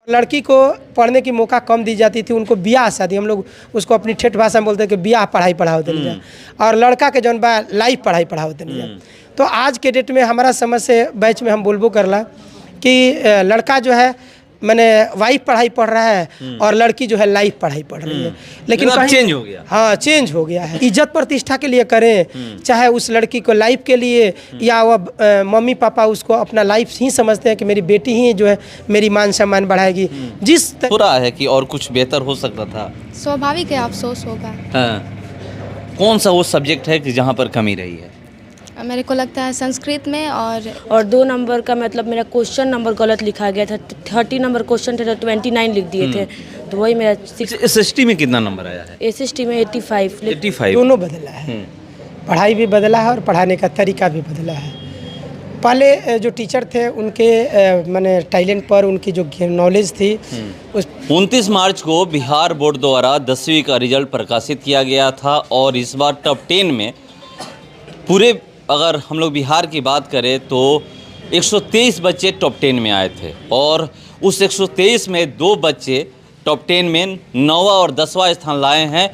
लड़की को पढ़ने की मौका कम दी जाती थी, उनको ब्याह शादी, हम लोग उसको अपनी ठेठ भाषा में बोलते हैं कि ब्याह पढ़ाई पढ़ाओ देनी, और लड़का के जौन बा लाइफ पढ़ाई पढ़ाओ देनी। तो आज के डेट में हमारा समझ से बैच में हम बोलबो करला कि लड़का जो है मैंने वाइफ पढ़ाई पढ़ रहा है और लड़की जो है लाइफ पढ़ाई पढ़ रही है, लेकिन चेंज हो गया। हाँ, चेंज हो गया है। इज्जत प्रतिष्ठा के लिए करें, चाहे उस लड़की को लाइफ के लिए, या वह मम्मी पापा उसको अपना लाइफ ही समझते हैं कि मेरी बेटी ही जो है मेरी मान सम्मान बढ़ाएगी। जिस हो रहा है कि और कुछ बेहतर हो सकता था, स्वाभाविक है, अफसोस होगा। हाँ। कौन सा वो सब्जेक्ट है कि जहाँ पर कमी रही है? मेरे को लगता है संस्कृत में, और 2 नंबर का मतलब मेरा क्वेश्चन नंबर गलत लिखा गया था। 30 नंबर क्वेश्चन थे तो 29 लिख दिए थे, तो वही मेरा SST में कितना नंबर आया है? SST में 85। दोनों बदला है, पढ़ाई भी बदला है और पढ़ाने का तरीका भी बदला है। पहले जो टीचर थे उनके मैंने टैलेंट पर उनकी जो नॉलेज थी 29 मार्च को बिहार बोर्ड द्वारा 10वीं का रिजल्ट प्रकाशित किया गया था, और इस बार टॉप 10 में पूरे अगर हम लोग बिहार की बात करें तो 123 बच्चे टॉप 10 में आए थे, और उस 123 में 2 बच्चे टॉप 10 में 9वां और 10वां स्थान लाए हैं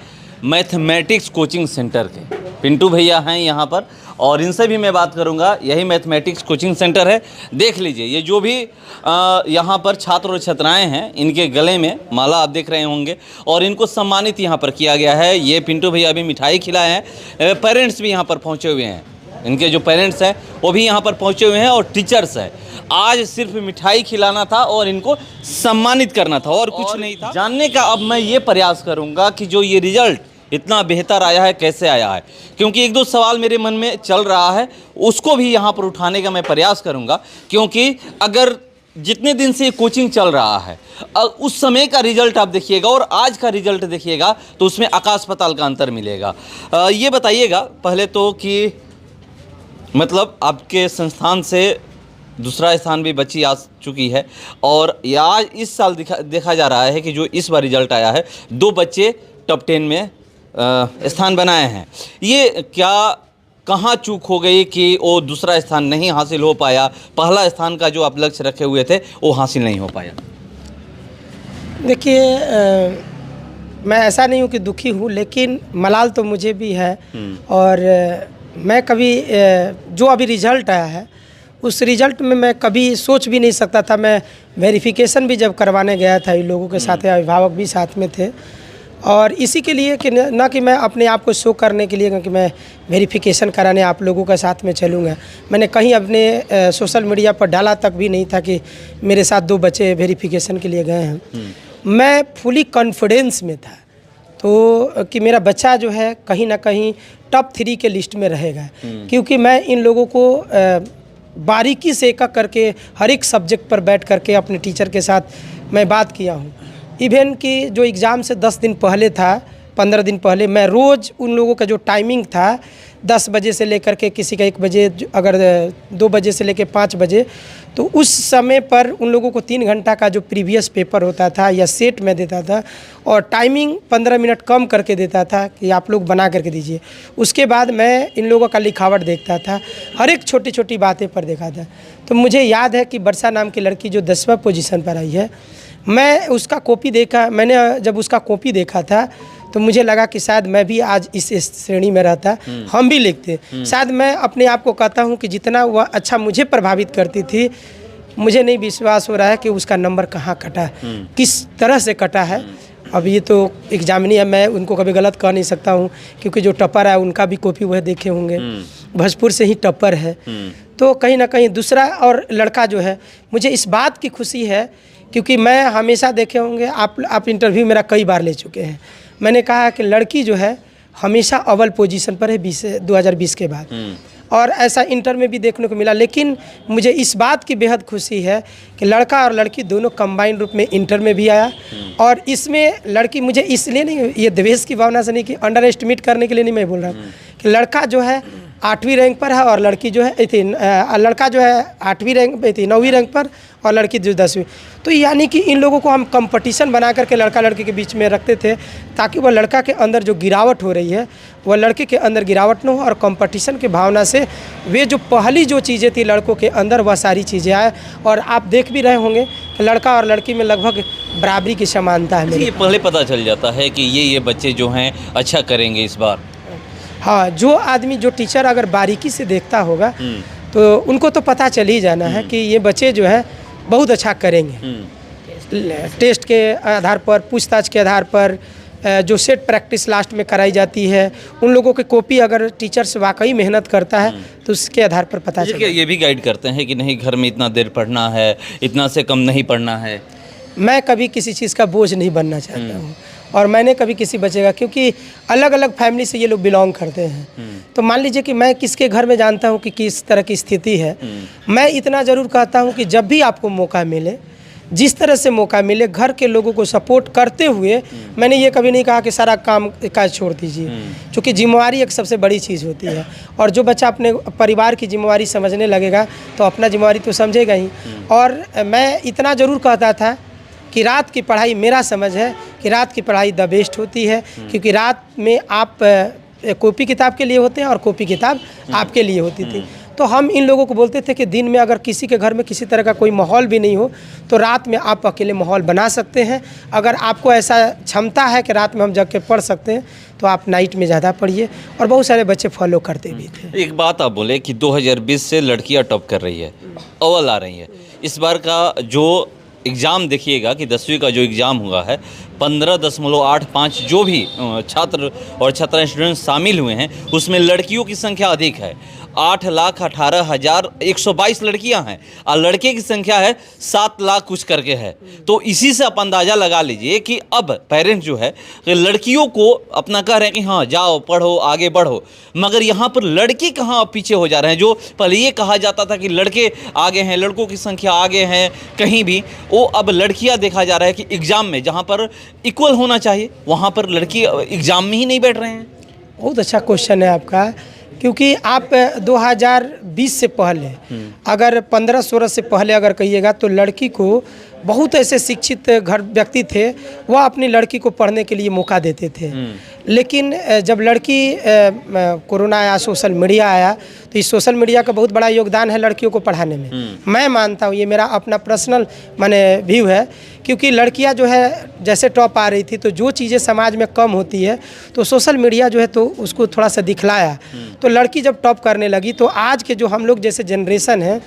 मैथमेटिक्स कोचिंग सेंटर के। पिंटू भैया हैं यहाँ पर, और इनसे भी मैं बात करूँगा। यही मैथमेटिक्स कोचिंग सेंटर है। देख लीजिए, ये जो भी यहाँ पर छात्र और छात्राएं हैं, इनके गले में माला आप देख रहे होंगे, और इनको सम्मानित यहाँ पर किया गया है। ये पिंटू भैया भी मिठाई खिलाए हैं, पेरेंट्स भी यहाँ पर पहुँचे हुए हैं, इनके जो पेरेंट्स हैं वो भी यहाँ पर पहुँचे हुए हैं, और टीचर्स हैं। आज सिर्फ मिठाई खिलाना था और इनको सम्मानित करना था, और कुछ नहीं था। जानने का अब मैं ये प्रयास करूँगा कि जो ये रिजल्ट इतना बेहतर आया है, कैसे आया है, क्योंकि 1-2 सवाल मेरे मन में चल रहा है, उसको भी यहाँ पर उठाने का मैं प्रयास करूँगा। क्योंकि अगर जितने दिन से ये कोचिंग चल रहा है, उस समय का रिजल्ट आप देखिएगा और आज का रिजल्ट देखिएगा, तो उसमें आकाश पाताल का अंतर मिलेगा। ये बताइएगा पहले तो कि मतलब आपके संस्थान से दूसरा स्थान भी बच्ची आ चुकी है, और आज इस साल देखा जा रहा है कि जो इस बार रिजल्ट आया है, 2 बच्चे टॉप 10 में स्थान बनाए हैं। ये क्या कहाँ चूक हो गई कि वो दूसरा स्थान नहीं हासिल हो पाया, पहला स्थान का जो आप लक्ष्य रखे हुए थे वो हासिल नहीं हो पाया? देखिए, मैं ऐसा नहीं हूँ कि दुखी हूँ, लेकिन मलाल तो मुझे भी है। और मैं कभी जो अभी रिज़ल्ट आया है उस रिज़ल्ट में मैं कभी सोच भी नहीं सकता था। मैं वेरिफिकेशन भी जब करवाने गया था, इन लोगों के साथ अभिभावक भी साथ में थे, और इसी के लिए कि ना कि मैं अपने आप को शो करने के लिए, क्योंकि मैं वेरिफिकेशन कराने आप लोगों के साथ में चलूँगा, मैंने कहीं अपने सोशल मीडिया पर डाला तक भी नहीं था कि मेरे साथ 2 बच्चे वेरिफिकेशन के लिए गए हैं। मैं फुली कॉन्फिडेंस में था तो कि मेरा बच्चा जो है कहीं ना कहीं टॉप 3 के लिस्ट में रहेगा, क्योंकि मैं इन लोगों को बारीकी से एक करके हर एक सब्जेक्ट पर बैठ करके अपने टीचर के साथ मैं बात किया हूँ। इवन कि जो एग्ज़ाम से 10 दिन पहले था, 15 दिन पहले, मैं रोज़ उन लोगों का जो टाइमिंग था 10 बजे से लेकर के किसी का 1 बजे, अगर 2 बजे से लेकर 5 बजे, तो उस समय पर उन लोगों को 3 घंटा का जो प्रीवियस पेपर होता था या सेट में देता था, और टाइमिंग 15 मिनट कम करके देता था कि आप लोग बना करके दीजिए। उसके बाद मैं इन लोगों का लिखावट देखता था, हर एक छोटी छोटी बातें पर देखा था। तो मुझे याद है कि वर्षा नाम की लड़की जो 10वां पोजीशन पर आई है, मैं उसका कॉपी देखा, मैंने जब उसका कॉपी देखा था तो मुझे लगा कि शायद मैं भी आज इस श्रेणी में रहता, हम भी लिखते। शायद मैं अपने आप को कहता हूँ कि जितना वह अच्छा मुझे प्रभावित करती थी, मुझे नहीं विश्वास हो रहा है कि उसका नंबर कहाँ कटा, किस तरह से कटा है। अब ये तो एग्जामिनी है, मैं उनको कभी गलत कह नहीं सकता हूँ, क्योंकि जो टॉपर है उनका भी कॉपी वह देखे होंगे, भोजपुर से ही टॉपर है। तो कहीं ना कहीं दूसरा और लड़का जो है, मुझे इस बात की खुशी है, क्योंकि मैं हमेशा देखे होंगे, आप इंटरव्यू मेरा कई बार ले चुके हैं, मैंने कहा कि लड़की जो है हमेशा अव्वल पोजीशन पर है 2020 के बाद, और ऐसा इंटर में भी देखने को मिला। लेकिन मुझे इस बात की बेहद खुशी है कि लड़का और लड़की दोनों कंबाइंड रूप में इंटर में भी आया, और इसमें लड़की, मुझे इसलिए नहीं, ये द्वेष की भावना से नहीं कि अंडर एस्टिमेट करने के लिए नहीं मैं बोल रहा हूँ, कि लड़का जो है 8वीं रैंक पर है और लड़की जो है लड़का जो है 8वीं रैंक पे थी 9वीं रैंक पर और लड़की जो 10वीं। तो यानी कि इन लोगों को हम कंपटीशन बना करके लड़का लड़की के बीच में रखते थे ताकि वह लड़का के अंदर जो गिरावट हो रही है वह लड़के के अंदर गिरावट न हो और कंपटीशन की भावना से वे जो पहली जो चीज़ें थी लड़कों के अंदर वह सारी चीज़ें आए। और आप देख भी रहे होंगे कि लड़का और लड़की में लगभग बराबरी की समानता है। ये पहले पता चल जाता है कि ये बच्चे जो हैं अच्छा करेंगे इस बार। हाँ, जो आदमी जो टीचर अगर बारीकी से देखता होगा तो उनको तो पता चल ही जाना है कि ये बच्चे जो है बहुत अच्छा करेंगे। टेस्ट के आधार पर, पूछताछ के आधार पर, जो सेट प्रैक्टिस लास्ट में कराई जाती है, उन लोगों की कॉपी अगर टीचर्स वाकई मेहनत करता है तो उसके आधार पर पता चलता है। ये भी गाइड करते हैं कि नहीं घर में इतना देर पढ़ना है, इतना से कम नहीं पढ़ना है। मैं कभी किसी चीज़ का बोझ नहीं बनना चाहता हूँ और मैंने कभी किसी बच्चे का, क्योंकि अलग अलग फैमिली से ये लोग बिलोंग करते हैं। तो मान लीजिए कि मैं किसके घर में जानता हूँ कि किस तरह की स्थिति है। मैं इतना ज़रूर कहता हूँ कि जब भी आपको मौका मिले, जिस तरह से मौका मिले, घर के लोगों को सपोर्ट करते हुए, मैंने ये कभी नहीं कहा कि सारा काम काज छोड़ दीजिए, क्योंकि जिम्मेवारी एक सबसे बड़ी चीज़ होती है। और जो बच्चा अपने परिवार की जिम्मेवारी समझने लगेगा तो अपना जिम्मेवारी तो समझेगा ही। और मैं इतना ज़रूर कहता था कि रात की पढ़ाई, मेरा समझ है कि रात की पढ़ाई द बेस्ट होती है, क्योंकि रात में आप कॉपी किताब के लिए होते हैं और कॉपी किताब आपके लिए होती थी। तो हम इन लोगों को बोलते थे कि दिन में अगर किसी के घर में किसी तरह का कोई माहौल भी नहीं हो तो रात में आप अकेले माहौल बना सकते हैं। अगर आपको ऐसा क्षमता है कि रात में हम जग के पढ़ सकते हैं तो आप नाइट में ज़्यादा पढ़िए। और बहुत सारे बच्चे फॉलो करते भी थे। एक बात आप बोले कि 2020 से लड़कियां टॉप कर रही है, अव्वल आ रही है। इस बार का जो एग्ज़ाम देखिएगा कि 10वीं का जो एग्ज़ाम हुआ है 15.85 जो भी छात्र और छात्राएं स्टूडेंट शामिल हुए हैं उसमें लड़कियों की संख्या अधिक है। 8,18,122 लड़कियां हैं और लड़के की संख्या है 7 लाख कुछ करके है। तो इसी से आप अंदाज़ा लगा लीजिए कि अब पेरेंट्स जो है कि लड़कियों को अपना कह रहे हैं कि हाँ जाओ पढ़ो आगे बढ़ो, मगर यहाँ पर लड़के कहाँ पीछे हो जा रहे हैं। जो पहले ये कहा जाता था कि लड़के आगे हैं, लड़कों की संख्या आगे हैं कहीं भी, वो अब लड़कियाँ देखा जा रहा है कि एग्ज़ाम में जहाँ पर इक्वल होना चाहिए वहाँ पर लड़की एग्ज़ाम में ही नहीं बैठ रहे हैं। बहुत अच्छा क्वेश्चन है आपका, क्योंकि आप 2020 से पहले अगर 15-16 से पहले अगर कहिएगा तो लड़की को बहुत ऐसे शिक्षित घर व्यक्ति थे, वह अपनी लड़की को पढ़ने के लिए मौका देते थे। लेकिन जब लड़की कोरोना आया, सोशल मीडिया आया, तो इस सोशल मीडिया का बहुत बड़ा योगदान है लड़कियों को पढ़ाने में। मैं मानता हूँ, ये मेरा अपना पर्सनल व्यू है, क्योंकि लड़कियां जो है जैसे टॉप आ रही थी तो जो चीज़ें समाज में कम होती है तो सोशल मीडिया जो है तो उसको थोड़ा सा दिखलाया। तो लड़की जब टॉप करने लगी तो आज के जो हम लोग जैसे जनरेशन है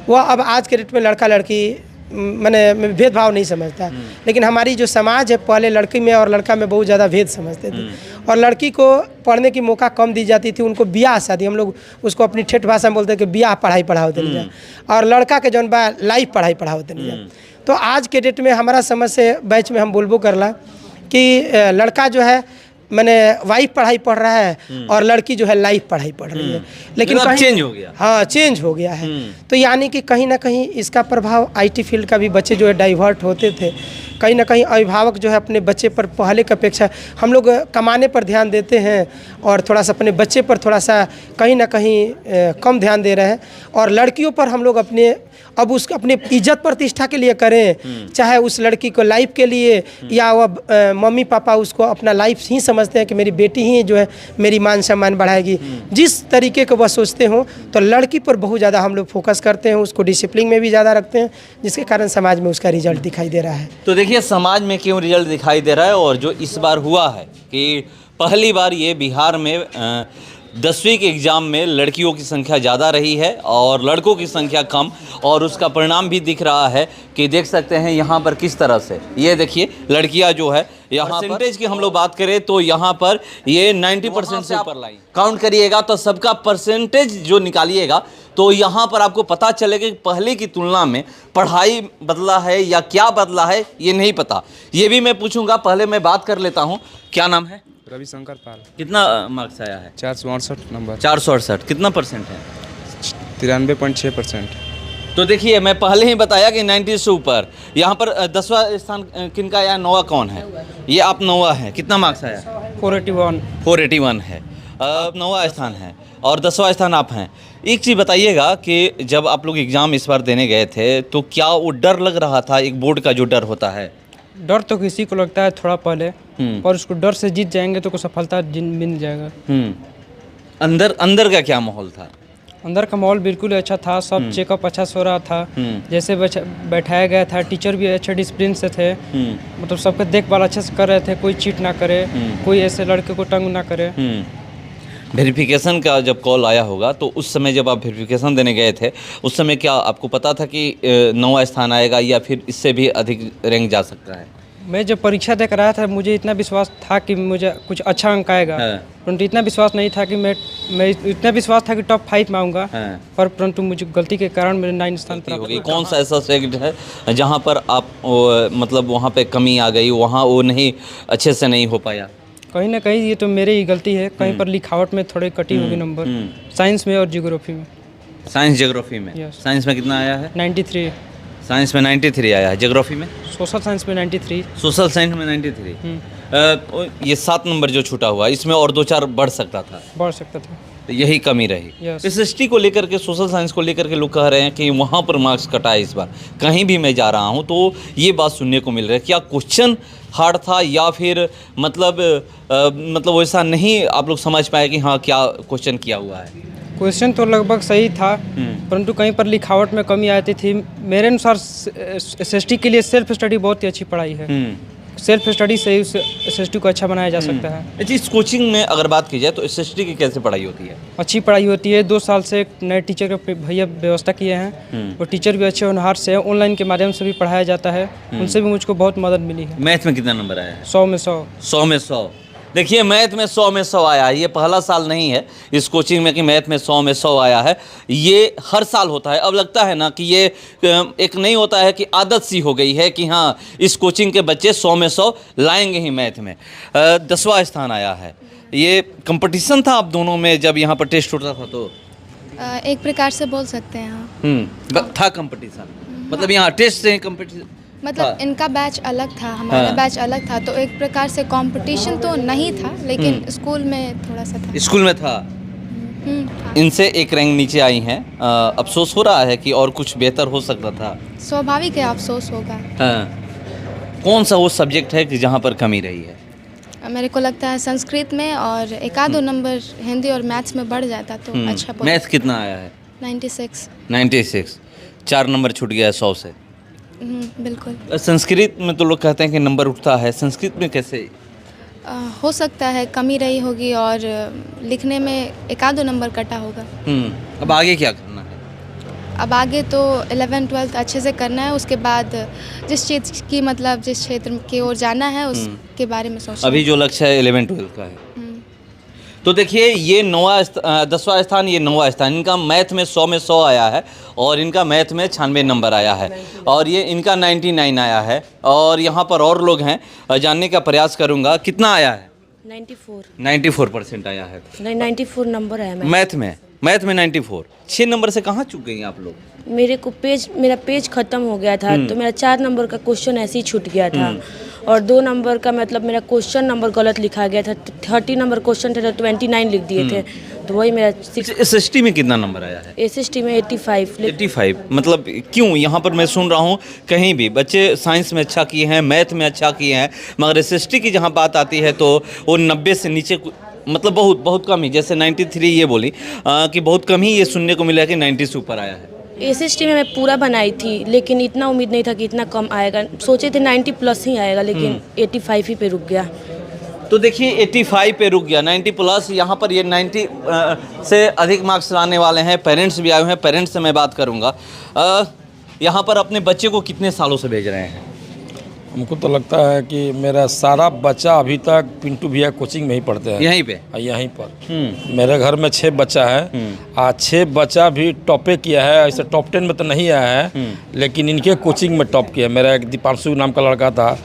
वह अब आज के डेट में लड़का लड़की भेदभाव नहीं समझता। लेकिन हमारी जो समाज है पहले लड़की में और लड़का में बहुत ज़्यादा भेद समझते थे और लड़की को पढ़ने की मौका कम दी जाती थी। उनको ब्याह शादी, हम लोग उसको अपनी ठेठ भाषा में बोलते हैं कि ब्याह पढ़ाई पढ़ाओ देने जा, और लड़का के जौन बा लाइफ पढ़ाई पढ़ाओ देने जा। तो आज के डेट में हमारा समझ से बैच में हम बोलबो करला कि लड़का जो है वाइफ पढ़ाई पढ़ रहा है और लड़की जो है लाइफ पढ़ाई पढ़ रही है। लेकिन कहीं चेंज हो गया। हाँ, चेंज हो गया है। तो यानी कि कहीं ना कहीं इसका प्रभाव आईटी फील्ड का भी बच्चे जो है डाइवर्ट होते थे। कहीं ना कहीं अभिभावक जो है अपने बच्चे पर पहले की अपेक्षा हम लोग कमाने पर ध्यान देते हैं और थोड़ा सा अपने बच्चे पर थोड़ा सा कहीं ना कहीं कम ध्यान दे रहे हैं। और लड़कियों पर हम लोग अब उसको अपने इज्जत प्रतिष्ठा के लिए करें, चाहे उस लड़की को लाइफ के लिए या वह मम्मी पापा उसको अपना लाइफ ही समझते हैं कि मेरी बेटी ही जो है मेरी मान सम्मान बढ़ाएगी, जिस तरीके का वह सोचते हों, तो लड़की पर बहुत ज़्यादा हम लोग फोकस करते हैं, उसको डिसिप्लिन में भी ज़्यादा रखते हैं, जिसके कारण समाज में उसका रिजल्ट दिखाई दे रहा है। तो देखिए समाज में क्यों रिजल्ट दिखाई दे रहा है। और जो इस बार हुआ है कि पहली बार ये बिहार में 10वीं के एग्ज़ाम में लड़कियों की संख्या ज़्यादा रही है और लड़कों की संख्या कम, और उसका परिणाम भी दिख रहा है कि देख सकते हैं यहाँ पर किस तरह से ये देखिए लड़कियाँ जो है यहाँ परसेंटेज की हम लोग बात करें तो यहाँ पर ये 90% से ऊपर लाई काउंट करिएगा तो सबका परसेंटेज जो निकालिएगा तो यहाँ पर आपको पता चलेगा कि पहले की तुलना में पढ़ाई बदला है या क्या बदला है ये नहीं पता। ये भी मैं पूछूंगा, पहले मैं बात कर लेता हूँ। क्या नाम है? रविशंकर पाल। कितना मार्क्स आया है? 468 नंबर। 468 कितना परसेंट है? 93.6%। तो देखिए मैं पहले ही बताया कि 90 से ऊपर। यहाँ पर 10वां स्थान किनका आया? 9वां कौन है? ये आप 9वां है। कितना मार्क्स आया? 481। 481 है। 9वां स्थान है। और 10वां स्थान आप हैं। एक चीज़ बताइएगा कि जब आप लोग एग्ज़ाम इस बार देने गए थे तो क्या वो डर लग रहा था, एक बोर्ड का जो डर होता है? डर तो किसी को लगता है थोड़ा पहले, पर उसको डर से जीत जाएंगे तो को सफलता मिल जाएगा। अंदर अंदर का क्या माहौल था? अंदर का माहौल बिल्कुल अच्छा था, सब चेकअप अच्छा से हो रहा था। जैसे बैठाया गया था, टीचर भी अच्छे डिसिप्लिन से थे, मतलब सबका देखभाल अच्छे से कर रहे थे, कोई चीट ना करे, कोई ऐसे लड़के को तंग ना करे। वेरिफिकेशन का जब कॉल आया होगा तो उस समय जब आप वेरिफिकेशन देने गए थे उस समय क्या आपको पता था कि 9वां स्थान आएगा या फिर इससे भी अधिक रैंक जा सकता है? मैं जब परीक्षा दे कर आया था मुझे इतना विश्वास था कि मुझे कुछ अच्छा अंक आएगा, परंतु इतना विश्वास नहीं था कि मैं इतना विश्वास था कि टॉप 5 में आऊँगा, पर परंतु मुझे गलती के कारण मेरे 9 स्थान पर हो गई। कौन सा ऐसा सब्जेक्ट है जहाँ पर आप मतलब वहाँ पे कमी आ गई, वहाँ वो नहीं अच्छे से नहीं हो पाया? कहीं ना कहीं ये तो मेरी ही गलती है, कहीं पर लिखावट में थोड़ी कटी होगी नंबर, साइंस में और जियोग्राफी में। साइंस जियोग्राफी में? साइंस में कितना आया है? 93। साइंस में 93 आया है। जियोग्राफी में? सोशल साइंस में 93। सोशल साइंस में 93। ये 7 नंबर जो छूटा हुआ इसमें और 2-4 बढ़ सकता था? बढ़ सकता था, यही कमी रही। एसएसटी को लेकर के, सोशल साइंस को लेकर के लोग कह रहे हैं कि वहाँ पर मार्क्स कटा है इस बार। कहीं भी मैं जा रहा हूँ तो ये बात सुनने को मिल रहा है। क्या क्वेश्चन हार्ड था या फिर मतलब वैसा नहीं आप लोग समझ पाए कि हाँ क्या क्वेश्चन किया हुआ है? क्वेश्चन तो लगभग सही था, परंतु कहीं पर लिखावट में कमी आती थी। मेरे अनुसार एसएसटी के लिए सेल्फ स्टडी बहुत ही अच्छी पढ़ाई है। सेल्फ स्टडी से ही एसएसटी को अच्छा बनाया जा सकता है। अच्छा, इस कोचिंग में अगर बात की जाए तो एसएसटी की कैसे पढ़ाई होती है? अच्छी पढ़ाई होती है। 2 साल से एक नए टीचर का भैया व्यवस्था किए हैं, और टीचर भी अच्छे होनहार से हैं। ऑनलाइन के माध्यम से भी पढ़ाया जाता है, उनसे भी मुझको बहुत मदद मिली है। मैथ में कितना नंबर आया है? 100 में 100। 100 में 100। देखिए, मैथ में 100 में 100 आया है। ये पहला साल नहीं है इस कोचिंग में कि मैथ में 100 में 100 आया है। ये हर साल होता है। अब लगता है ना कि ये एक नहीं होता है कि आदत सी हो गई है कि हाँ इस कोचिंग के बच्चे 100 में 100 लाएंगे ही मैथ में। 10वां स्थान आया है। ये कंपटीशन था आप दोनों में जब यहाँ पर टेस्ट होता था तो? एक प्रकार से बोल सकते हैं हाँ। था कंपटीशन, मतलब यहाँ टेस्ट से कंपटीशन? मतलब इनका बैच अलग था, हमारा बैच अलग था, तो एक प्रकार से कंपटीशन तो नहीं था, लेकिन स्कूल में थोड़ा सा था। स्कूल में था। इनसे एक रैंक नीचे आई हैं। अफसोस हो रहा है कि और कुछ बेहतर हो सकता था? स्वाभाविक है, अफसोस होगा। कौन सा वो सब्जेक्ट है कि जहाँ पर कमी रही है? मेरे को लगता है संस्कृत में, और 1-2 नंबर हिंदी और मैथ्स में बढ़ जाता तो अच्छा। मैथ कितना आया है? 96। 96। 4 नंबर छूट गया है 100 से। बिल्कुल। संस्कृत में तो लोग कहते हैं कि नंबर उठता है, संस्कृत में कैसे? हो सकता है कमी रही होगी, और लिखने में 1-2 नंबर कटा होगा। अब आगे क्या करना है? अब आगे तो 11th-12th अच्छे से करना है, उसके बाद जिस चीज़ की मतलब जिस क्षेत्र की ओर जाना है उसके बारे में सोचना। अभी जो लक्ष्य है 11th-12th का है। तो देखिए, ये 10वां स्थान, ये 9वां स्थान। इनका मैथ में 100 में 100 आया है, और इनका मैथ में 96 नंबर आया है, और ये इनका 99 आया है। और यहाँ पर और लोग हैं, जानने का प्रयास करूँगा कितना आया है? 94% आया है। नहीं, 94 नंबर है मैथ में 94। 6 नंबर से कहाँ चूक गई आप लोग? मेरा पेज ख़त्म हो गया था, तो मेरा 4 नंबर का क्वेश्चन ऐसे ही छूट गया था, और 2 नंबर का मतलब मेरा क्वेश्चन नंबर गलत लिखा गया था। 30 नंबर क्वेश्चन थे तो 29 लिख दिए थे, तो वही मेरा 6। एसएसटी में कितना नंबर आया है? एसएसटी में 85। 85 मतलब क्यों? यहाँ पर मैं सुन रहा हूँ कहीं भी बच्चे साइंस में अच्छा किए हैं, मैथ में अच्छा किए हैं, मगर एसएसटी की जहाँ बात आती है तो वो 90 से नीचे, मतलब बहुत कम ही। जैसे 93 ये बोली कि बहुत कम ही ये सुनने को मिला कि 90 से ऊपर आया है। एसएसटी में मैं पूरा बनाई थी, लेकिन इतना उम्मीद नहीं था कि इतना कम आएगा। सोचे थे 90 प्लस ही आएगा, लेकिन 85 ही पे रुक गया। तो देखिए 85 पे रुक गया, 90 प्लस। यहाँ पर ये 90 से अधिक मार्क्स लाने वाले हैं। पेरेंट्स भी आए हुए हैं, पेरेंट्स से मैं बात करूँगा। यहाँ पर अपने बच्चे को कितने सालों से भेज रहे हैं? हमको तो लगता है कि मेरा सारा बच्चा अभी तक पिंटू भैया कोचिंग में ही पढ़ते हैं। यहीं पे? यहीं पर। मेरे घर में 6 बच्चा है, आज 6 बच्चा भी टॉपे किया है। ऐसे टॉप 10 में तो नहीं आया है, लेकिन इनके कोचिंग में टॉप किया। मेरा एक दीपांशु नाम का लड़का था,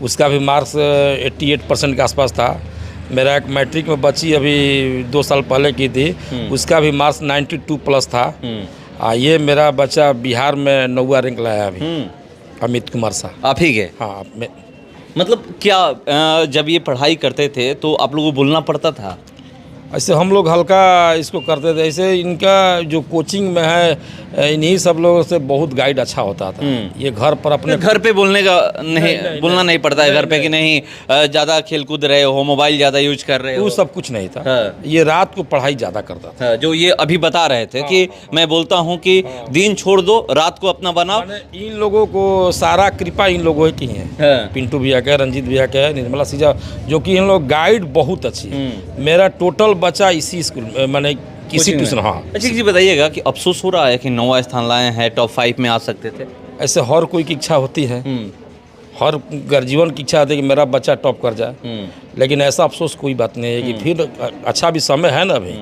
उसका भी मार्क्स 88% के आसपास था। मेरा एक मैट्रिक में बच्ची अभी 2 साल पहले की थी, उसका भी मार्क्स 92 प्लस था। ये मेरा बच्चा बिहार में 9वां रैंक लाया अभी, अमित कुमार साहब। आप ही के? हाँ। मतलब क्या जब ये पढ़ाई करते थे तो आप लोगों को बोलना पड़ता था? ऐसे हम लोग हल्का इसको करते थे। ऐसे इनका जो कोचिंग में है इन्हीं सब लोगों से बहुत गाइड अच्छा होता था। ये घर पर अपने घर पे बोलने का नहीं बोलना नहीं पड़ता है घर पे कि नहीं ज़्यादा खेल कूद रहे हो, मोबाइल ज़्यादा यूज कर रहे हो, वो सब कुछ नहीं था। हाँ। ये रात को पढ़ाई ज़्यादा करता था। जो ये अभी बता रहे थे कि मैं बोलता हूँ कि दिन छोड़ दो, रात को अपना बनाओ। मैंने इन लोगों को सारा कृपा इन लोगों की है। हाँ। पिंटू भैया का, रंजीत भैया का, निर्मला सीजा, जो कि इन लोग गाइड बहुत अच्छी है। मेरा टोटल बच्चा इसी स्कूल में, मैंने किसी ट्यूशन। हाँ। अच्छा जी बताइएगा कि अफसोस हो रहा है कि 9वां स्थान लाए हैं, टॉप 5 में आ सकते थे। ऐसे हर कोई की इच्छा होती है, हर गर्जीवन की इच्छा होती है कि मेरा बच्चा टॉप कर जाए, लेकिन ऐसा अफसोस कोई बात नहीं है कि फिर अच्छा भी समय है ना, अभी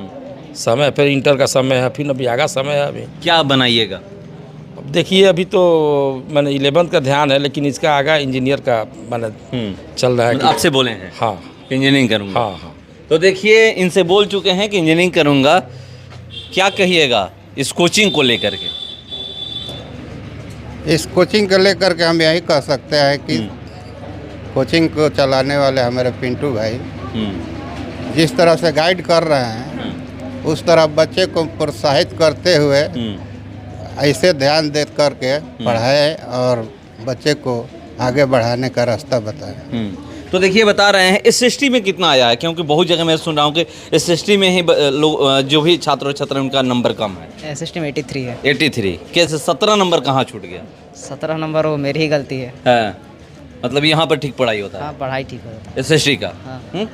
समय, फिर इंटर का समय है, फिर अभी आगा समय है। अभी क्या बनाइएगा? अब देखिए, अभी तो मैंने 11th का ध्यान है, लेकिन इसका आगा इंजीनियर का मैंने चल रहा है। आपसे बोले हैं? हाँ, इंजीनियरिंग करूँगा। हाँ हाँ। तो देखिए, इनसे बोल चुके हैं कि इंजीनियरिंग करूँगा। क्या कहिएगा इस कोचिंग को लेकर के? इस कोचिंग को लेकर के हम यही कह सकते हैं कि कोचिंग को चलाने वाले हमारे पिंटू भाई जिस तरह से गाइड कर रहे हैं, उस तरह बच्चे को प्रोत्साहित करते हुए ऐसे ध्यान दे करके पढ़ाए और बच्चे को आगे बढ़ाने का रास्ता बताए। तो देखिए, बता रहे हैं एसएसटी में कितना आया है, क्योंकि बहुत जगह मैं सुन रहा हूँ कि एसएसटी में ही लोग जो भी छात्र छात्र उनका नंबर कम है। एसएसटी में 83 है। 83 कैसे? 17 नंबर कहाँ छूट गया? 17 नंबर वो मेरी ही गलती है। हाँ, मतलब यहाँ पर ठीक पढ़ाई होता है? हाँ, पढ़ाई ठीक होता है। एसएसटी का? हाँ।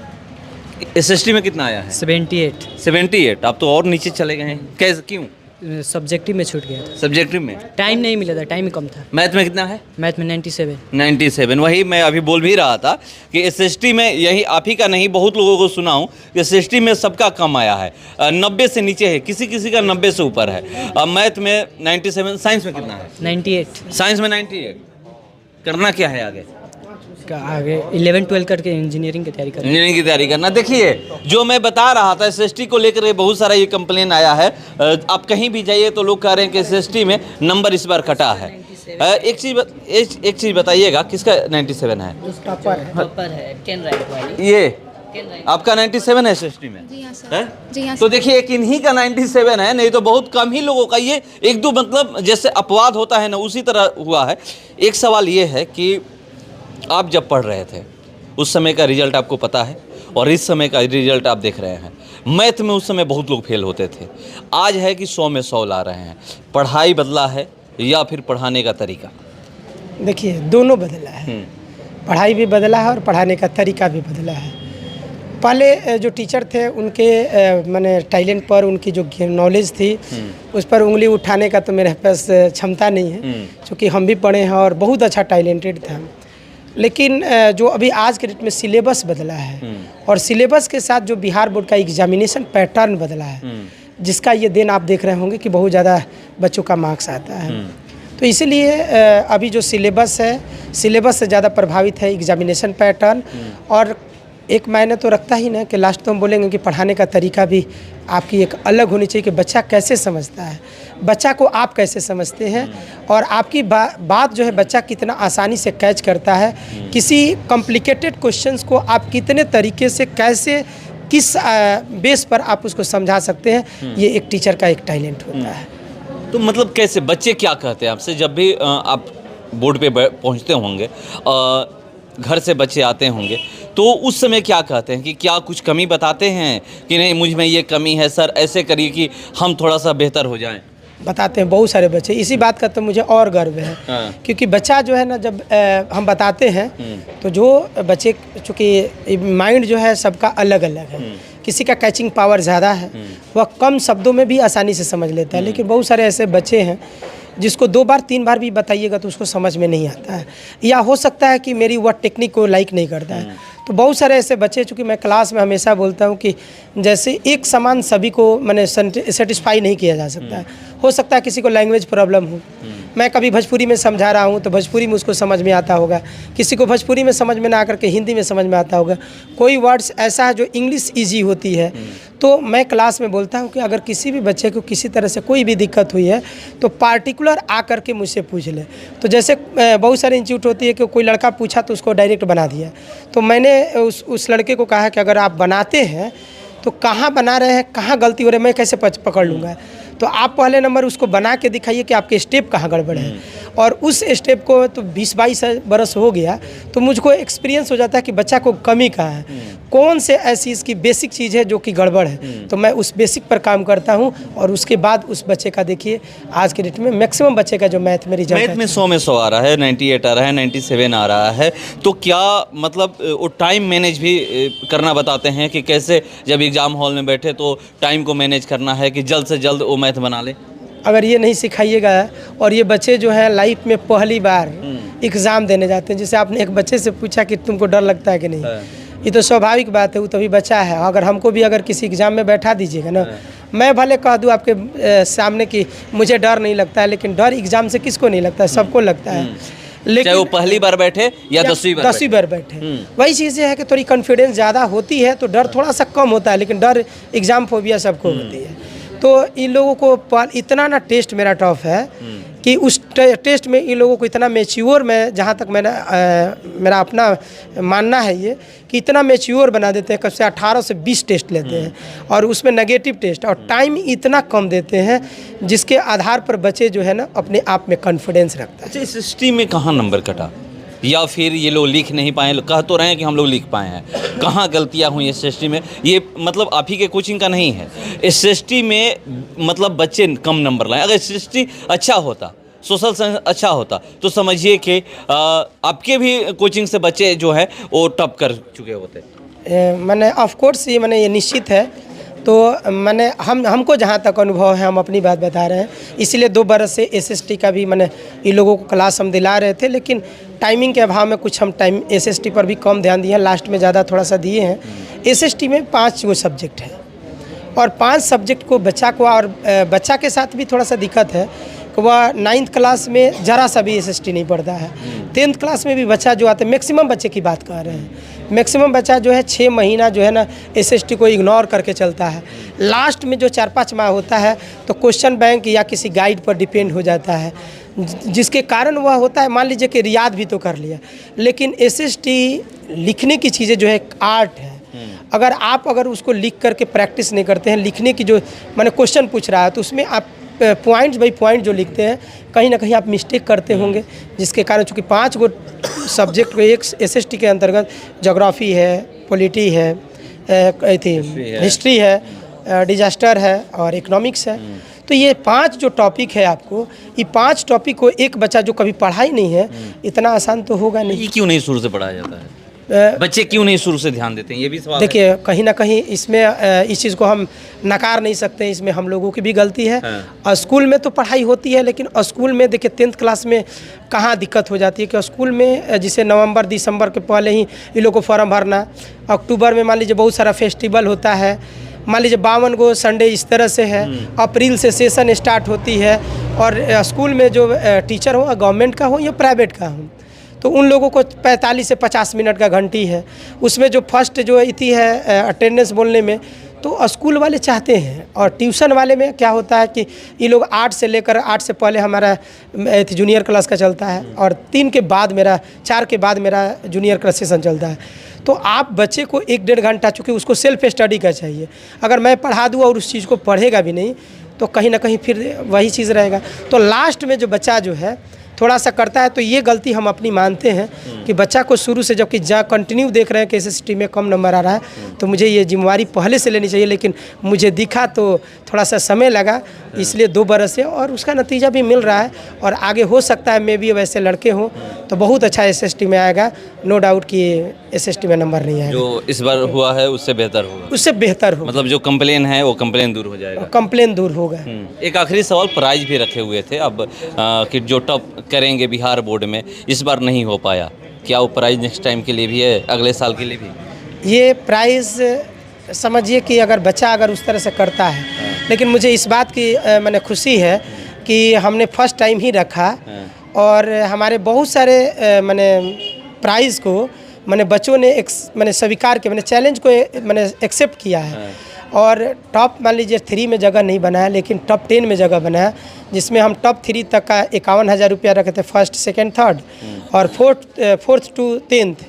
एसएसटी में कितना आया है? 78। 78। आप तो और नीचे चले गए हैं, कैसे, क्यों? सब्जेक्टिव में छूट गया था। सब्जेक्टिव में टाइम नहीं मिला था, टाइम ही कम था। मैथ में कितना है? मैथ में 97। 97। वही मैं अभी बोल भी रहा था कि एसएसटी में, यही आप ही का नहीं, बहुत लोगों को सुना हूँ कि एसएसटी में सबका कम आया है। 90 से नीचे है, किसी किसी का 90 से ऊपर है। मैथ में 97। साइंस में कितना है? 98। साइंस में 98। करना क्या है आगे? आगे 11-12 करके इंजीनियरिंग की तैयारी करनी। इंजीनियरिंग की तैयारी करना। देखिए, जो मैं बता रहा था, एसएसटी को लेकर बहुत सारा ये कंप्लेन आया है। आप कहीं भी जाइए तो लोग कह रहे हैं कि एसएसटी में नंबर इस बार कटा है। एक चीज़ बताइएगा, किसका 97 है? टॉपर है 10 रैंक वाली। ये आपका 97 है एसएसटी में? जी हाँ सर। है? जी हाँ तो सर। देखिए, एक इन्हीं का 97 है, नहीं तो बहुत कम ही लोगों का। ये एक दो, मतलब जैसे अपवाद होता है ना, उसी तरह हुआ है। एक सवाल ये है कि आप जब पढ़ रहे थे उस समय का रिजल्ट आपको पता है, और इस समय का रिजल्ट आप देख रहे हैं। मैथ में उस समय बहुत लोग फेल होते थे, आज है कि 100 में 100 ला रहे हैं। पढ़ाई बदला है या फिर पढ़ाने का तरीका? देखिए, दोनों बदला है। पढ़ाई भी बदला है और पढ़ाने का तरीका भी बदला है। पहले जो टीचर थे उनके मैंने टैलेंट पर, उनकी जो नॉलेज थी उस पर उंगली उठाने का तो मेरे पास क्षमता नहीं है, क्योंकि हम भी पढ़े हैं और बहुत अच्छा टैलेंटेड था। लेकिन जो अभी आज के डेट में सिलेबस बदला है, और सिलेबस के साथ जो बिहार बोर्ड का एग्जामिनेशन पैटर्न बदला है, जिसका ये दिन आप देख रहे होंगे कि बहुत ज़्यादा बच्चों का मार्क्स आता है। तो इसीलिए अभी जो सिलेबस है, सिलेबस से ज़्यादा प्रभावित है एग्जामिनेशन पैटर्न। और एक मायने तो रखता ही ना कि लास्ट तो हम बोलेंगे कि पढ़ाने का तरीका भी आपकी एक अलग होनी चाहिए कि बच्चा कैसे समझता है, बच्चा को आप कैसे समझते हैं, और आपकी बात जो है बच्चा कितना आसानी से कैच करता है। किसी कॉम्प्लिकेटेड क्वेश्चंस को आप कितने तरीके से, कैसे, किस बेस पर आप उसको समझा सकते हैं, ये एक टीचर का एक टैलेंट होता है। तो मतलब कैसे बच्चे क्या कहते हैं आपसे जब भी आप बोर्ड पे पहुंचते होंगे, घर से बच्चे आते होंगे, तो उस समय क्या कहते हैं? कि क्या कुछ कमी बताते हैं कि नहीं मुझ में ये कमी है सर, ऐसे करिए कि हम थोड़ा सा बेहतर हो जाएं? बताते हैं बहुत सारे बच्चे। इसी बात का तो मुझे और गर्व है। हाँ। क्योंकि बच्चा जो है ना, जब हम बताते हैं तो जो बच्चे, चूँकि माइंड जो है सबका अलग अलग है, किसी का कैचिंग पावर ज़्यादा है, वह कम शब्दों में भी आसानी से समझ लेता है। लेकिन बहुत सारे ऐसे बच्चे हैं जिसको 2 बार 3 बार भी बताइएगा तो उसको समझ में नहीं आता है, या हो सकता है कि मेरी वह टेक्निक को लाइक नहीं करता है। तो बहुत सारे ऐसे बच्चे, चूँकि मैं क्लास में हमेशा बोलता हूँ कि जैसे एक समान सभी को मैंने सेटिस्फाई नहीं किया जा सकता है। हो सकता है किसी को लैंग्वेज प्रॉब्लम हो, मैं कभी भोजपुरी में समझा रहा हूँ तो भोजपुरी में उसको समझ में आता होगा, किसी को भोजपुरी में समझ में ना आकर के हिंदी में समझ में आता होगा। कोई वर्ड्स ऐसा है जो इंग्लिश ईजी होती है। तो मैं क्लास में बोलता हूँ कि अगर किसी भी बच्चे को किसी तरह से कोई भी दिक्कत हुई है तो पार्टिकुलर आकर के मुझसे पूछ ले। तो जैसे बहुत सारे इंस्टीट्यूट होती है कि कोई लड़का पूछा तो उसको डायरेक्ट बना दिया, तो मैंने उस लड़के को कहा कि अगर आप बनाते हैं तो कहाँ बना रहे हैं, कहाँ गलती हो रही है, मैं कैसे पकड़ लूँगा। तो आप पहले नंबर उसको बना के दिखाइए कि आपके स्टेप कहाँ गड़बड़ है, और उस स्टेप को तो 20-22 बरस हो गया तो मुझको एक्सपीरियंस हो जाता है कि बच्चा को कमी कहाँ है, कौन से ऐसी इसकी बेसिक चीज़ है जो कि गड़बड़ है, तो मैं उस बेसिक पर काम करता हूँ। और उसके बाद उस बच्चे का देखिए आज के डेट में मैक्सिमम बच्चे का जो मैथ में रिजल्ट मैथ में 100 में 100 आ रहा है, 98 आ रहा है, 97 आ रहा है। तो क्या मतलब वो टाइम मैनेज भी करना बताते हैं कि कैसे जब एग्ज़ाम हॉल में बैठे तो टाइम को मैनेज करना है कि जल्द से जल्द वो मैथ बना ले? अगर ये नहीं सिखाइएगा, और ये बच्चे जो है लाइफ में पहली बार एग्ज़ाम देने जाते हैं, जैसे आपने एक बच्चे से पूछा कि तुमको डर लगता है कि नहीं, ये तो स्वाभाविक बात है, वो तभी बच्चा है। अगर हमको भी अगर किसी एग्ज़ाम में बैठा दीजिएगा ना, मैं भले कह दूँ आपके सामने कि मुझे डर नहीं लगता है, लेकिन डर एग्ज़ाम से किसको नहीं लगता है, सबको लगता है। लेकिन चाहे वो पहली बार बैठे या 10वीं बार बैठे, वही चीज़ें है कि थोड़ी कॉन्फिडेंस ज़्यादा होती है तो डर थोड़ा सा कम होता है, लेकिन डर एग्ज़ाम फोबिया सबको होती है। तो इन लोगों को इतना ना टेस्ट मेरा टफ है कि उस टेस्ट में इन लोगों को इतना मैच्योर, मैं जहाँ तक मैंने मेरा अपना मानना है ये कि इतना मैच्योर बना देते हैं, कब से 18 से 20 टेस्ट लेते हैं और उसमें नेगेटिव टेस्ट, और टाइम इतना कम देते हैं जिसके आधार पर बच्चे जो है ना अपने आप में कॉन्फिडेंस रखता है। अच्छा, इस हिस्ट्री में कहाँ नंबर कटा, या फिर ये लोग लिख नहीं पाए? कह तो रहे हैं कि हम लोग लिख पाए हैं, कहाँ गलतियाँ हुई एसएसटी में? ये मतलब आप ही के कोचिंग का नहीं है, एसएसटी में मतलब बच्चे कम नंबर लाए। अगर एसएसटी अच्छा होता, सोशल साइंस अच्छा होता, तो समझिए कि आपके भी कोचिंग से बच्चे जो है वो टॉप कर चुके होते। मैंने ऑफ कोर्स ये निश्चित है। तो मैंने हमको जहाँ तक अनुभव है हम अपनी बात बता रहे हैं, इसीलिए 2 बरस से एसएसटी का भी मैंने इन लोगों को क्लास हम दिला रहे थे, लेकिन टाइमिंग के अभाव में कुछ हम टाइम एसएसटी पर भी कम ध्यान दिए हैं, लास्ट में ज़्यादा थोड़ा सा दिए हैं। एसएसटी में 5 गो सब्जेक्ट है और 5 सब्जेक्ट को बच्चा को, और बच्चा के साथ भी थोड़ा सा दिक्कत है कि वह 9th क्लास में ज़रा सा भी एसएसटी नहीं पढ़ता है। 10th क्लास में भी बच्चा जो आते हैं, मैक्सिमम बच्चे की बात कर रहे हैं, मैक्सिमम बच्चा जो है 6 महीना जो है ना एसएसटी को इग्नोर करके चलता है। लास्ट में जो 4-5 माह होता है तो क्वेश्चन बैंक या किसी गाइड पर डिपेंड हो जाता है, जिसके कारण वह होता है, मान लीजिए कि रियाद भी तो कर लिया, लेकिन एसएसटी लिखने की चीज़ें जो है आर्ट है। अगर उसको लिख करके प्रैक्टिस नहीं करते हैं, लिखने की जो मैंने क्वेश्चन पूछ रहा है तो उसमें आप पॉइंट्स बाई पॉइंट जो लिखते हैं, कहीं ना कहीं आप मिस्टेक करते होंगे, जिसके कारण चूँकि 5 गो सब्जेक्ट को एक एसएसटी के अंतर्गत ज्योग्राफी है, पॉलिटी है, हिस्ट्री है, डिजास्टर है और इकोनॉमिक्स है। तो ये 5 जो टॉपिक है आपको, ये 5 टॉपिक को एक बच्चा जो कभी पढ़ा ही नहीं है, इतना आसान तो होगा नहीं। ये क्यों नहीं शुरू से पढ़ाया जाता है? बच्चे क्यों नहीं शुरू से ध्यान देते हैं, ये भी सवाल है। देखिए कहीं ना कहीं इसमें इस चीज़ को हम नकार नहीं सकते, इसमें हम लोगों की भी गलती है। और स्कूल में तो पढ़ाई होती है, लेकिन स्कूल में देखिए 10th क्लास में कहाँ दिक्कत हो जाती है कि स्कूल में जैसे नवंबर दिसंबर के पहले ही इन लोगों को फॉर्म भरना, अक्टूबर में मान लीजिए बहुत सारा फेस्टिवल होता है, मान लीजिए 52 गो संडे इस तरह से है, अप्रैल से सेशन स्टार्ट होती है, और स्कूल में जो टीचर हो गवर्नमेंट का हो या प्राइवेट का हो, तो उन लोगों को 45 से 50 मिनट का घंटी है, उसमें जो फर्स्ट जो इतनी है अटेंडेंस बोलने में, तो स्कूल वाले चाहते हैं। और ट्यूशन वाले में क्या होता है कि ये लोग 8 से लेकर 8 से पहले हमारा जूनियर क्लास का चलता है, और 3 के बाद मेरा 4 के बाद मेरा जूनियर क्लास सेशन चलता है। तो आप बच्चे को 1-1.5 घंटा, चूँकि उसको सेल्फ स्टडी का चाहिए, अगर मैं पढ़ा दूँ और उस चीज़ को पढ़ेगा भी नहीं तो कहीं ना कहीं फिर वही चीज़ रहेगा। तो लास्ट में जो बच्चा जो है थोड़ा सा करता है, तो ये गलती हम अपनी मानते हैं कि बच्चा को शुरू से, जबकि जहाँ कंटिन्यू देख रहे हैं कि एसएसटी में कम नंबर आ रहा है, तो मुझे ये जिम्मेवारी पहले से लेनी चाहिए, लेकिन मुझे दिखा तो थोड़ा सा समय लगा, इसलिए 2 बरस से, और उसका नतीजा भी मिल रहा है। और आगे हो सकता है मे भी वैसे लड़के हों तो बहुत अच्छा एसएसटी में आएगा, नो डाउट कि एसएसटी में नंबर नहीं आएगा। जो इस बार हुआ है उससे बेहतर होगा, उससे बेहतर होगा, मतलब जो कंप्लेन है वो कंप्लेन दूर हो जाएगा, कंप्लेन दूर होगा। एक आखिरी सवाल, प्राइज भी रखे हुए थे अब कि जो टॉप करेंगे बिहार बोर्ड में, इस बार नहीं हो पाया, क्या वो प्राइज नेक्स्ट टाइम के लिए भी है, अगले साल के लिए भी? ये प्राइज़ समझिए कि अगर बच्चा उस तरह से करता है, लेकिन मुझे इस बात की मैंने खुशी है कि हमने फर्स्ट टाइम ही रखा, और हमारे बहुत सारे मैंने प्राइज़ को मैंने बच्चों ने मैंने स्वीकार किया, मैंने चैलेंज को मैंने एक्सेप्ट किया है, और टॉप मान लीजिए 3 में जगह नहीं बनाया, लेकिन टॉप 10 में जगह बनाया, जिसमें हम टॉप 3 तक का 51,000 रुपया रखे थे, फर्स्ट सेकंड थर्ड, और फोर्थ टू 10th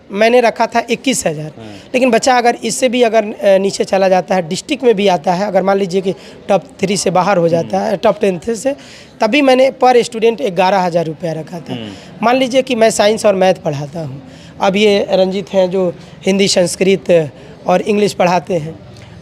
मैंने रखा था 21,000, लेकिन बच्चा अगर इससे भी अगर नीचे चला जाता है, डिस्ट्रिक्ट में भी आता है, अगर मान लीजिए कि टॉप 3 से बाहर हो जाता है, टॉप 10 से, तभी मैंने पर स्टूडेंट 11,000 रुपया रखा था। मान लीजिए कि मैं साइंस और मैथ पढ़ाता हूँ, अब ये रंजीत हैं जो हिंदी, संस्कृत और इंग्लिश पढ़ाते हैं,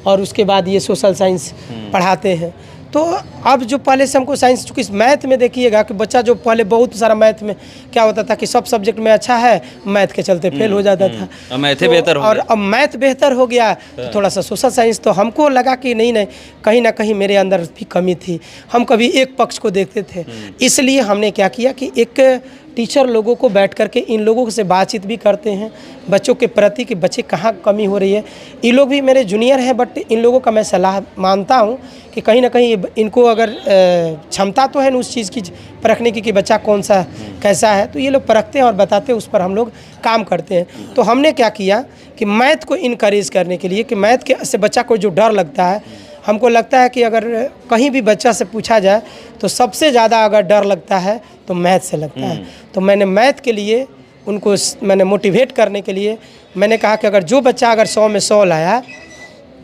और उसके बाद ये सोशल साइंस पढ़ाते हैं। तो अब जो पहले से हमको साइंस, चूँकि मैथ में देखिएगा कि बच्चा जो पहले बहुत सारा मैथ में क्या होता था कि सब सब्जेक्ट में अच्छा है, मैथ के चलते फेल हो जाता था। अब मैथ बेहतर हो और गया। अब मैथ बेहतर हो गया तो थोड़ा सा सोशल साइंस, तो हमको लगा कि नहीं कहीं ना कहीं मेरे अंदर भी कमी थी, हम कभी एक पक्ष को देखते थे। इसलिए हमने क्या किया कि एक टीचर लोगों को बैठ करके इन लोगों से बातचीत भी करते हैं बच्चों के प्रति कि बच्चे कहाँ कमी हो रही है। ये लोग भी मेरे जूनियर हैं, बट इन लोगों का मैं सलाह मानता हूँ कि कहीं ना कहीं इनको अगर क्षमता तो है उस चीज़ की परखने की कि बच्चा कौन सा कैसा है, तो ये लोग परखते हैं और बताते हैं, उस पर हम लोग काम करते हैं। तो हमने क्या किया कि मैथ को इनकरेज करने के लिए कि मैथ के से बच्चा को जो डर लगता है, हमको लगता है कि अगर कहीं भी बच्चा से पूछा जाए तो सबसे ज़्यादा अगर डर लगता है तो मैथ से लगता है। तो मैंने मैथ के लिए उनको मैंने मोटिवेट करने के लिए मैंने कहा कि अगर जो बच्चा अगर 100 में 100 लाया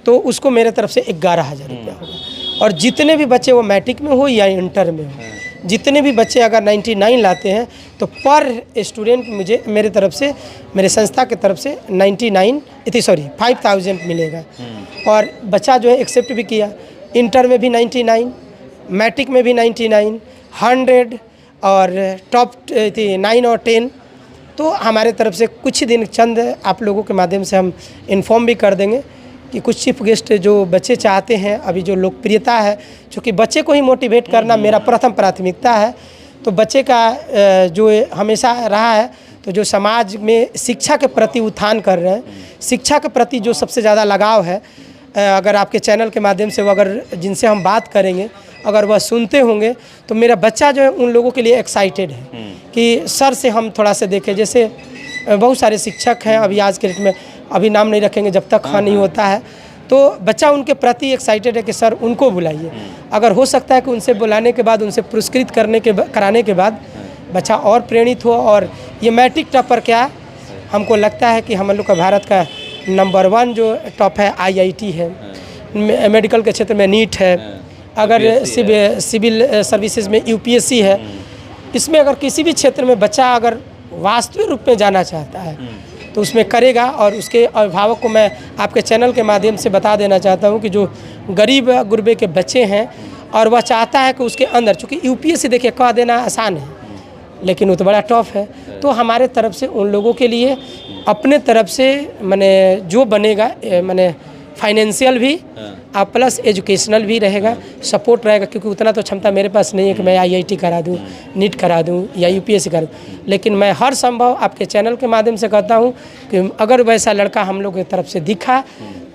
तो उसको मेरे तरफ से 11,000 रुपया होगा, और जितने भी बच्चे वो मैट्रिक में हो या इंटर में हो, जितने भी बच्चे अगर 99 लाते हैं तो पर स्टूडेंट मुझे मेरे तरफ से, मेरे संस्था की तरफ से 5,000 मिलेगा। और बच्चा जो है एक्सेप्ट भी किया, इंटर में भी 99, मैट्रिक में भी 99, 100 और टॉप 9 और 10। तो हमारे तरफ से कुछ दिन चंद आप लोगों के माध्यम से हम इन्फॉर्म भी कर देंगे कि कुछ चीफ गेस्ट जो बच्चे चाहते हैं, अभी जो लोकप्रियता है, क्योंकि बच्चे को ही मोटिवेट करना मेरा प्रथम प्राथमिकता है। तो बच्चे का जो हमेशा रहा है, तो जो समाज में शिक्षा के प्रति उत्थान कर रहे हैं, शिक्षा के प्रति जो सबसे ज़्यादा लगाव है, अगर आपके चैनल के माध्यम से वो अगर जिनसे हम बात करेंगे अगर वह सुनते होंगे तो मेरा बच्चा जो है उन लोगों के लिए एक्साइटेड है कि सर से हम थोड़ा सा देखें। जैसे बहुत सारे शिक्षक हैं अभी आज के डेट में, अभी नाम नहीं रखेंगे जब तक हाँ नहीं होता है, तो बच्चा उनके प्रति एक्साइटेड है कि सर उनको बुलाइए। अगर हो सकता है कि उनसे बुलाने के बाद, उनसे पुरस्कृत कराने के बाद बच्चा और प्रेरित हो। और ये मैट्रिक टॉपर क्या, हमको लगता है कि हम लोग का भारत का नंबर 1 जो टॉप है IIT है, मेडिकल के क्षेत्र में नीट है, अगर सिविल सर्विसेज में UPSC है। इसमें अगर किसी भी क्षेत्र में बच्चा अगर वास्तविक रूप में जाना चाहता है तो उसमें करेगा। और उसके अभिभावक को मैं आपके चैनल के माध्यम से बता देना चाहता हूं कि जो गरीब गुरबे के बच्चे हैं और वह चाहता है कि उसके अंदर, चूँकि UPSC देखिए कह देना आसान है लेकिन वो तो बड़ा टफ है, तो हमारे तरफ से उन लोगों के लिए अपने तरफ से मैंने जो बनेगा, मैंने फाइनेंशियल भी और प्लस एजुकेशनल भी रहेगा, सपोर्ट रहेगा। क्योंकि उतना तो क्षमता मेरे पास नहीं है कि मैं IIT करा दूं, नीट करा दूं या UPSC करा दूं, लेकिन मैं हर संभव आपके चैनल के माध्यम से कहता हूं कि अगर वैसा लड़का हम लोग की तरफ से दिखा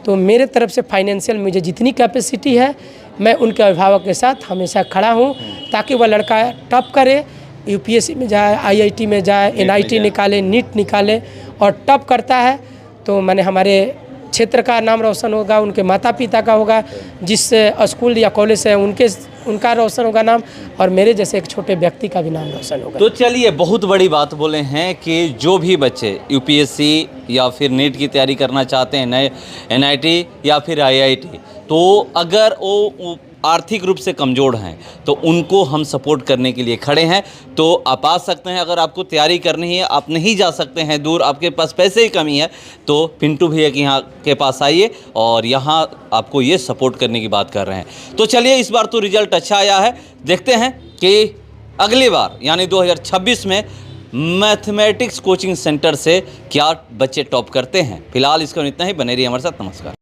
तो मेरे तरफ से फाइनेंशियल मुझे जितनी कैपेसिटी है मैं उनके अभिभावक के साथ हमेशा खड़ा हूँ, ताकि वह लड़का टॉप करे, UPSC में जाए, IIT में जाए, NIT निकाले, नीट निकाले और टॉप करता है तो मैंने हमारे क्षेत्र का नाम रोशन होगा, उनके माता पिता का होगा, जिस स्कूल या कॉलेज से उनका रोशन होगा नाम, और मेरे जैसे एक छोटे व्यक्ति का भी नाम रोशन होगा। तो चलिए, बहुत बड़ी बात बोले हैं कि जो भी बच्चे UPSC या फिर नीट की तैयारी करना चाहते हैं, नए NIT या फिर IIT, तो अगर वो आर्थिक रूप से कमज़ोर हैं तो उनको हम सपोर्ट करने के लिए खड़े हैं। तो आप आ सकते हैं, अगर आपको तैयारी करनी है, आप नहीं जा सकते हैं दूर, आपके पास पैसे की कमी है, तो पिंटू भैया के यहाँ के पास आइए और यहाँ आपको ये सपोर्ट करने की बात कर रहे हैं। तो चलिए, इस बार तो रिजल्ट अच्छा आया है, देखते हैं कि अगली बार यानी 2026 में मैथमेटिक्स कोचिंग सेंटर से क्या बच्चे टॉप करते हैं। फिलहाल इसका इतना ही, बने रहिए हमारे साथ। नमस्कार।